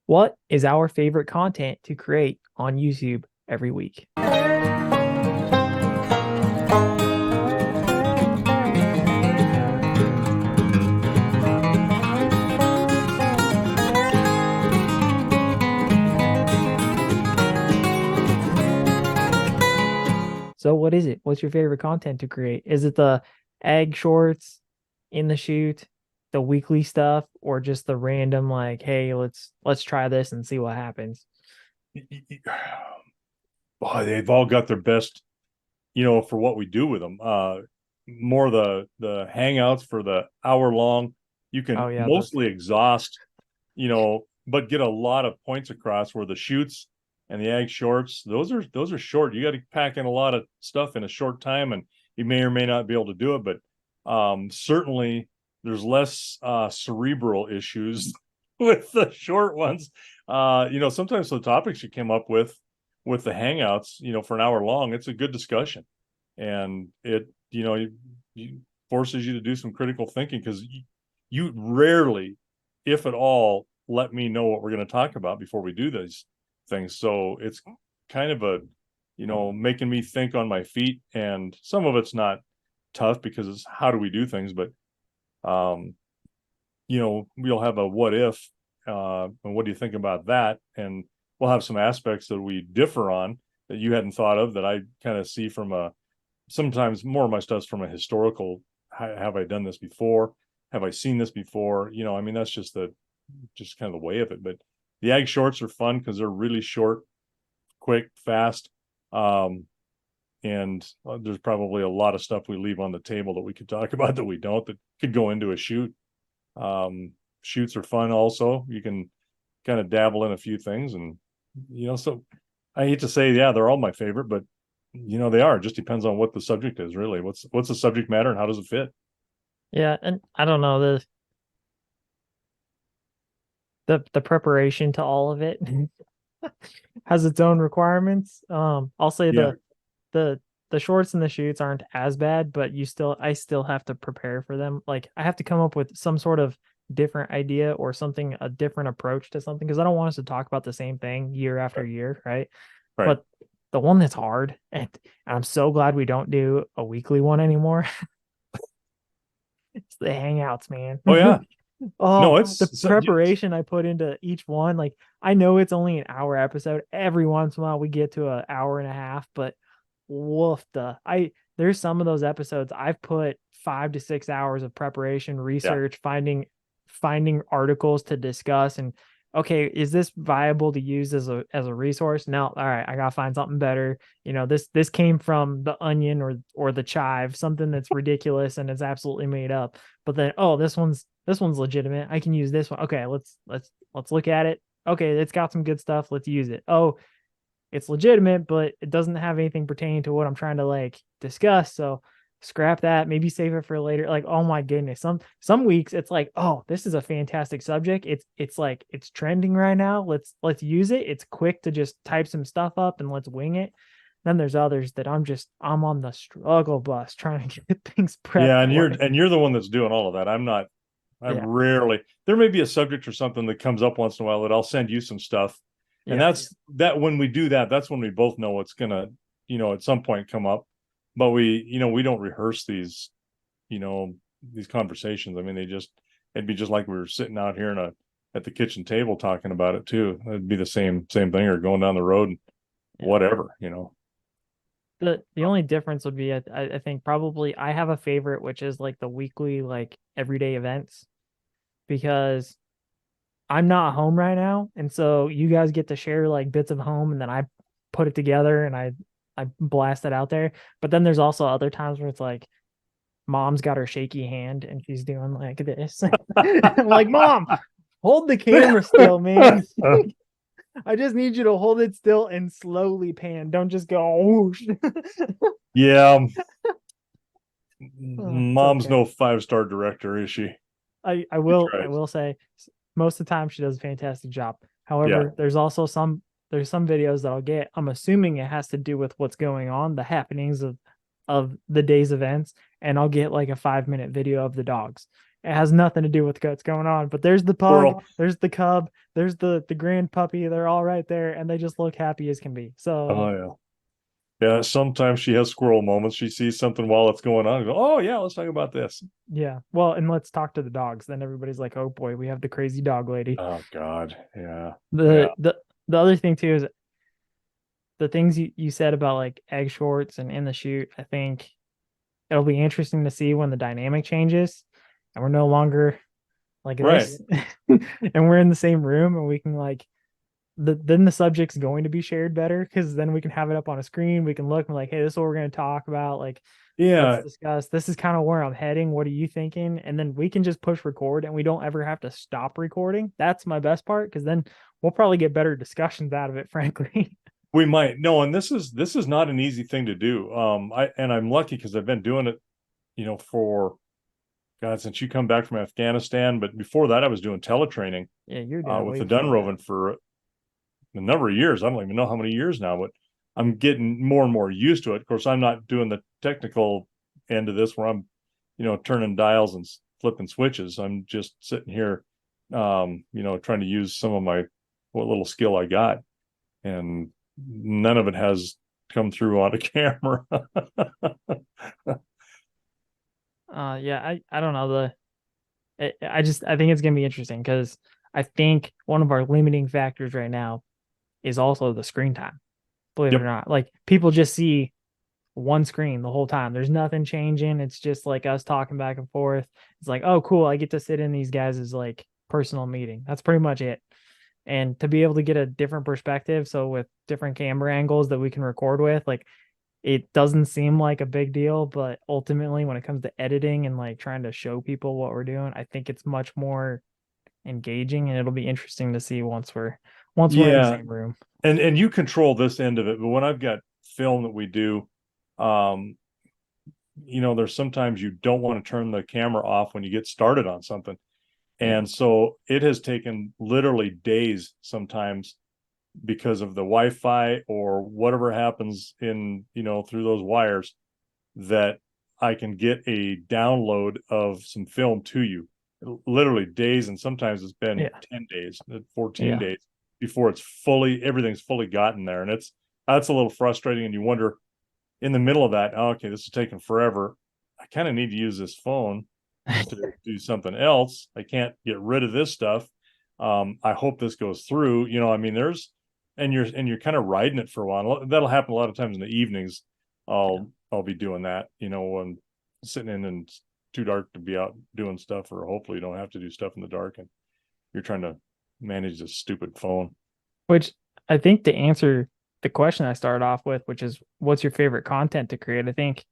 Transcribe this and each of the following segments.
What is our favorite content to create on YouTube every week? So what is it? What's your favorite content to create? Is it the egg shorts in the shoot, the weekly stuff, or just the random like, hey, let's try this and see what happens? Boy, they've all got their best, for what we do with them. More the hangouts for the hour long. You Oh can yeah, the mostly exhaust, but get a lot of points across. Where the shoots and the ag shorts, those are short. You got to pack in a lot of stuff in a short time, and you may or may not be able to do it. But certainly, there's less cerebral issues with the short ones. Sometimes the topics you came up with the hangouts, for an hour long, it's a good discussion, and you forces you to do some critical thinking because you rarely, if at all, let me know what we're going to talk about before we do these things. So it's kind of making me think on my feet, and some of it's not tough because it's how do we do things, but um, we'll have a what if, and what do you think about that? And we'll have some aspects that we differ on that you hadn't thought of that I kind of see from sometimes more of my stuff's from a historical, have I done this before? Have I seen this before? I mean, that's just kind of the way of it. But the ag shorts are fun because they're really short, quick, fast. And there's probably a lot of stuff we leave on the table that we could talk about that we don't, that could go into a shoot. Shoots are fun also. You can kind of dabble in a few things, and so I hate to say, yeah, they're all my favorite, but they are. It just depends on what the subject is, really. What's the subject matter and how does it fit? yeah, and I don't know the preparation to all of it has its own requirements. I'll say Yeah, the the shorts and the shoots aren't as bad, but I still have to prepare for them. Like I have to come up with some sort of different idea or something, a different approach to something, because I don't want us to talk about the same thing year after right, year, right? right. But the one that's hard, and I'm so glad we don't do a weekly one anymore. It's the hangouts, man. Oh yeah, no, Oh, the it's so, yes, preparation I put into each one. Like I know it's only an hour episode. Every once in a while we get to an hour and a half, but woof the there's some of those episodes I've put 5 to 6 hours of preparation, yeah, research, finding articles to discuss, and okay, is this viable to use as a resource? No, all right, I gotta find something better. This came from the Onion or the Chive, something that's ridiculous and it's absolutely made up. But then, oh, this one's legitimate. I can use this one. Okay, let's look at it. Okay, it's got some good stuff. Let's use it. Oh, it's legitimate, but it doesn't have anything pertaining to what I'm trying to like discuss. So scrap that. Maybe save it for later. Like, oh my goodness, some weeks it's like, oh, this is a fantastic subject. It's like it's trending right now. Let's use it. It's quick to just type some stuff up and let's wing it. Then there's others that I'm on the struggle bus trying to get things prepped yeah. And for. you're the one that's doing all of that. I'm not. I'm Yeah, rarely. There may be a subject or something that comes up once in a while that I'll send you some stuff, and yeah, that's that. When we do that, that's when we both know what's gonna, at some point come up. But we don't rehearse you know, these conversations. I mean, it'd be just like we were sitting out here at the kitchen table talking about it too. It'd be the same thing, or going down the road, yeah. whatever. The only difference would be I think probably I have a favorite, which is like the weekly like everyday events, because I'm not home right now, and so you guys get to share like bits of home, and then I put it together and I blast it out there. But then there's also other times where it's like mom's got her shaky hand and she's doing like this. I'm like, Mom, hold the camera still, man. I just need you to hold it still and slowly pan. Don't just go whoosh. Yeah, Oh, it's mom's okay. no 5-star director, is she? I She will I tries. will say most of the time she does a fantastic job. Yeah, However, there's some videos that I'll get. I'm assuming it has to do with what's going on, the happenings of the day's events, and I'll get like a 5 minute video of the dogs. It has nothing to do with what's going on. But there's the pug, Squirrel. there's the cub, there's the grand puppy. They're all right there, and they just look happy as can be. So Oh yeah. Yeah, sometimes she has squirrel moments. She sees something while it's going on. And go, oh yeah, let's talk about this. yeah. Well, and let's talk to the dogs. Then everybody's like, oh boy, we have the crazy dog lady. Oh God, yeah, yeah, The other thing too is the things you said about like egg shorts and in the chute. I think it'll be interesting to see when the dynamic changes and we're no longer like right. this and we're in the same room and we can like then the subject's going to be shared better because then we can have it up on a screen. We can look and like, hey, this is what we're going to talk about. Like, let's Yeah, discuss. This is kind of where I'm heading. What are you thinking? And then we can just push record and we don't ever have to stop recording. That's my best part because then we'll probably get better discussions out of it, frankly. we might. No, and this is not an easy thing to do. I'm lucky because I've been doing it, for God, since you come back from Afghanistan. But before that, I was doing teletraining Yeah, you're doing it with way the before that. Dunroven for a number of years. I don't even know how many years now, but I'm getting more and more used to it. Of course, I'm not doing the technical end of this where I'm, turning dials and flipping switches. I'm just sitting here, trying to use some of what little skill I got, and none of it has come through on a camera. Yeah, I don't know I think it's gonna be interesting because I think one of our limiting factors right now is also the screen time. Believe it or Yep. not, like people just see one screen the whole time. There's nothing changing. It's just like us talking back and forth. It's like, oh, cool. I get to sit in these guys' like personal meeting. That's pretty much it. And to be able to get a different perspective, so with different camera angles that we can record with, like it doesn't seem like a big deal, but ultimately when it comes to editing and like trying to show people what we're doing, I think it's much more engaging and it'll be interesting to see once we're in the Yeah, same room. and you control this end of it, but when I've got film that we do, um, there's sometimes you don't want to turn the camera off when you get started on something. Yeah. And so it has taken literally days sometimes because of the Wi-Fi or whatever happens through those wires, that I can get a download of some film to you. Literally days, and sometimes it's been Yeah. 10 days, 14 Yeah. days before everything's fully gotten there. And that's a little frustrating. And you wonder in the middle of that, oh, okay, this is taking forever. I kind of need to use this phone to do something else. I can't get rid of this stuff. I hope this goes through. I mean, you're kind of riding it for a while. That'll happen a lot of times in the evenings. Yeah. I'll be doing that, when sitting in and it's too dark to be out doing stuff, or hopefully you don't have to do stuff in the dark and you're trying to manage this stupid phone. Which I think to answer the question I started off with, which is what's your favorite content to create, I think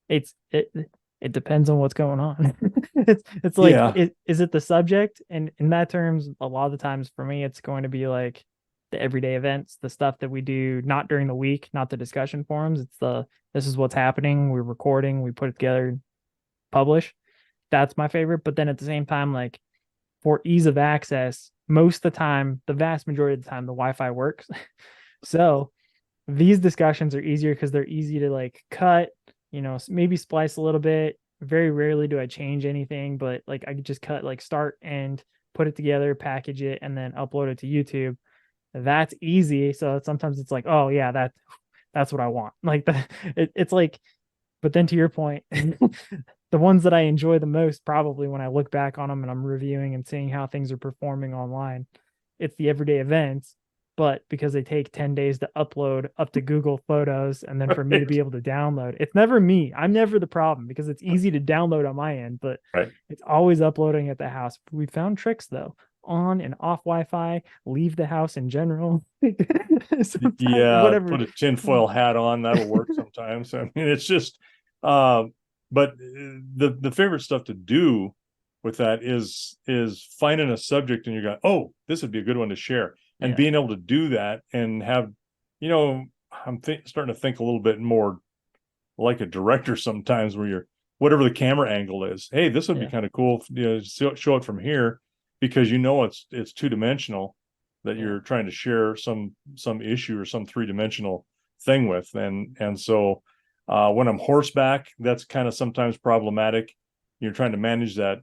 it's it depends on what's going on. It's like Yeah. is it the subject? And in that terms, a lot of the times for me, it's going to be like the everyday events, the stuff that we do not during the week, not the discussion forums. It's the this is what's happening. We're recording, we put it together, publish. That's my favorite. But then at the same time, like for ease of access, most of the time, the vast majority of the time, the Wi-Fi works. So these discussions are easier because they're easy to like cut, maybe splice a little bit. Very rarely do I change anything, but like I could just cut like start and put it together, package it, and then upload it to YouTube. That's easy. So sometimes it's like, oh yeah, that's what I want. Like it's like, but then to your point, the ones that I enjoy the most, probably when I look back on them and I'm reviewing and seeing how things are performing online, it's the everyday events. But because they take 10 days to upload up to Google Photos and then for me to Right. be able to download, it's never me. I'm never the problem because it's easy to download on my end, but Right. it's always uploading at the house. We found tricks though, on and off Wi-Fi, leave the house in general. Sometimes, Yeah, whatever. put a tinfoil hat on. That'll work sometimes. I mean, it's just, uh, but the favorite stuff to do with that is finding a subject and you're going, oh, this would be a good one to share, and Yeah. being able to do that and have, you know, starting to think a little bit more like a director sometimes, where you're whatever the camera angle is. Hey, this would be Yeah. kind of cool. Show it from here because it's two dimensional that Yeah. you're trying to share some issue or some three-dimensional thing with, and so when I'm horseback, that's kind of sometimes problematic. you're trying to manage that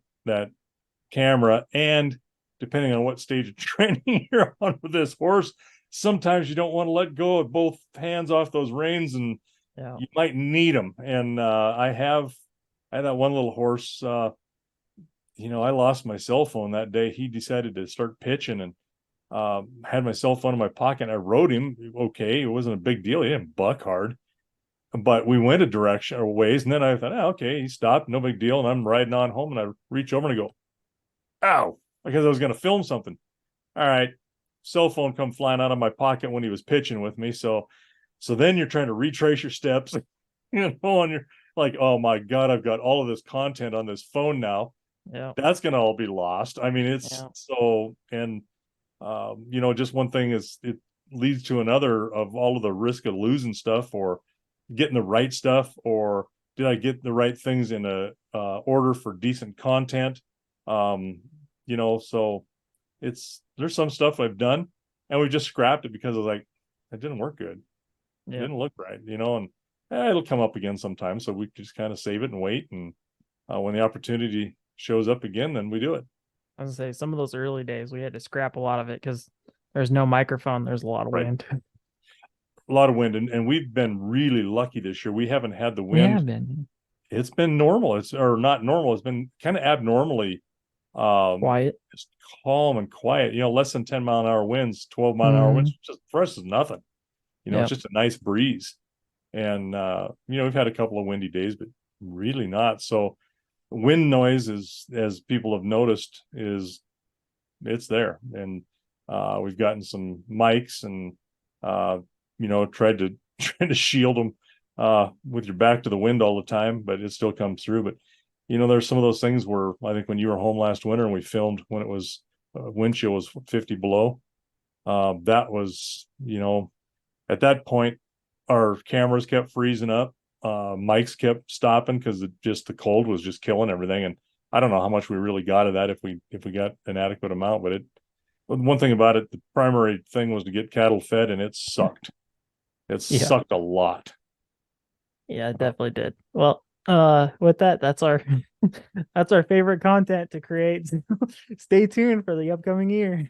camera, and depending on what stage of training you're on with this horse, sometimes you don't want to let go of both hands off those reins, and Yeah. you might need them. And I had that one little horse. I lost my cell phone that day. He decided to start pitching, and had my cell phone in my pocket. I rode him okay. It wasn't a big deal. He didn't buck hard, but we went a direction or ways, and then I thought, oh, okay, he stopped, no big deal. And I'm riding on home, and I reach over and I go, ow, because I was going to film something. All right, cell phone come flying out of my pocket when he was pitching with me. So then you're trying to retrace your steps, and you're like, oh my god, I've got all of this content on this phone now. Yeah. That's going to all be lost. I mean, it's Yeah. so, and just one thing is it leads to another of all of the risk of losing stuff or getting the right stuff, or did I get the right things in a order for decent content? So there's some stuff I've done and we just scrapped it because I was like, it didn't work good. It Yeah. didn't look right, and it'll come up again sometime. So we just kind of save it and wait. And when the opportunity shows up again, then we do it. I was gonna say some of those early days we had to scrap a lot of it because there's no microphone. There's a lot of Right. wind. A lot of wind. And we've been really lucky this year. We haven't had the We wind. have been It's been normal. It's or not normal. It's been kind of abnormally quiet. just calm and quiet. Less than 10-mile-an-hour winds, 12-mile-an-hour winds. Mm, Just for us is nothing. It's yeah. just a nice breeze. And we've had a couple of windy days, but really not. So wind noise is, as people have noticed, is it's there. And we've gotten some mics and tried to try to shield them with your back to the wind all the time, but it still comes through. But there's some of those things where I think when you were home last winter and we filmed when it was wind chill was 50 below, that was at that point our cameras kept freezing up, mics kept stopping because the cold was just killing everything. And I don't know how much we really got of that, if we got an adequate amount. But one thing about it, the primary thing was to get cattle fed, and it sucked. It Yeah. sucked a lot. Yeah, it definitely did. Well, with that, that's our that's our favorite content to create. Stay tuned for the upcoming year.